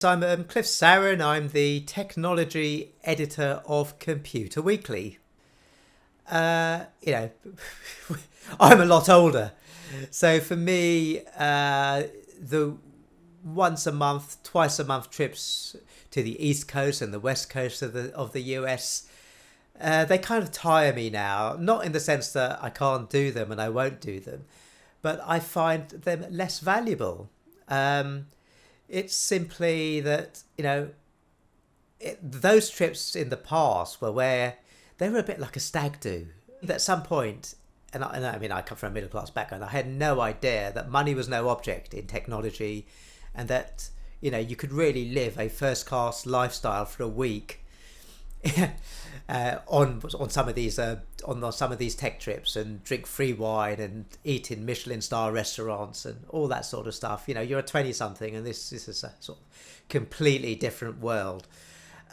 So I'm Cliff Saran. I'm the technology editor of Computer Weekly. Uh, you know, I'm a lot older, so for me, the once a month, twice a month trips to the East Coast and the West Coast of the US, they kind of tire me now. Not in the sense that I can't do them and I won't do them, but I find them less valuable. Um, it's simply that those trips in the past were where they were a bit like a stag do. At some point, and I mean, I come from a middle class background. I had no idea that money was no object in technology, and that you could really live a first class lifestyle for a week on some of these on some of these tech trips, and drink free wine and eat in Michelin star restaurants and all that sort of stuff. You're a 20 something, and this is a sort of completely different world.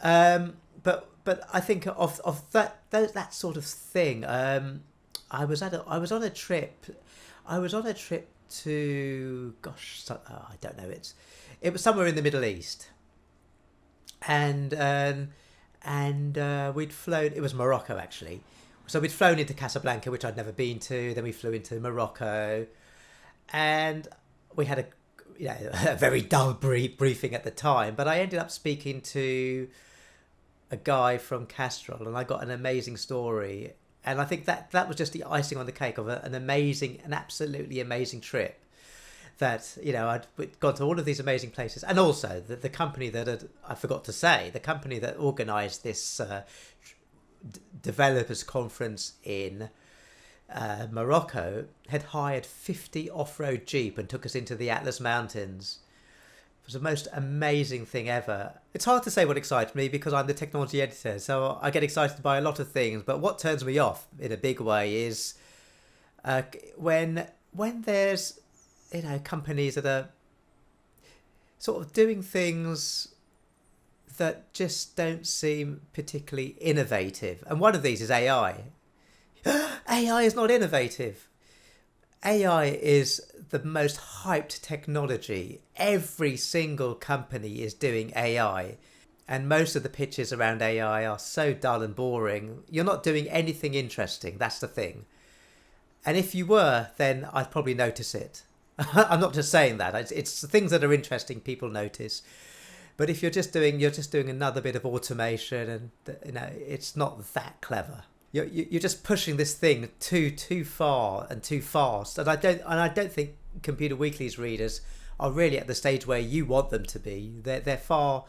But I think of that sort of thing. I was on a trip. I was on a trip to, I don't know. It was somewhere in the Middle East, and we'd flown. It was Morocco, actually. So we'd flown into Casablanca, which I'd never been to. Then we flew into Morocco, and we had a very dull briefing at the time. But I ended up speaking to a guy from Castrol, and I got an amazing story. And I think that was just the icing on the cake of an absolutely amazing trip. That I'd gone to all of these amazing places, and also the company I forgot to say, the company that organised this developers conference in Morocco had hired 50 off-road Jeep and took us into the Atlas Mountains. It was the most amazing thing ever. It's hard to say what excites me because I'm the technology editor, so I get excited by a lot of things. But what turns me off in a big way is when there's companies that are sort of doing things that just don't seem particularly innovative. And one of these is AI. AI is not innovative. AI is the most hyped technology. Every single company is doing AI. And most of the pitches around AI are so dull and boring. You're not doing anything interesting. That's the thing. And if you were, then I'd probably notice it. I'm not just saying that. It's things that are interesting people notice. But if you're just doing another bit of automation, and it's not that clever. You're just pushing this thing too far and too fast. And I don't think Computer Weekly's readers are really at the stage where you want them to be. They're far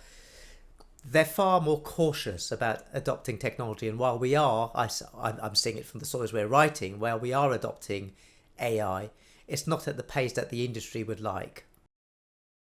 more cautious about adopting technology. And while we are, I'm seeing it from the stories we're writing, while we are adopting AI, it's not at the pace that the industry would like.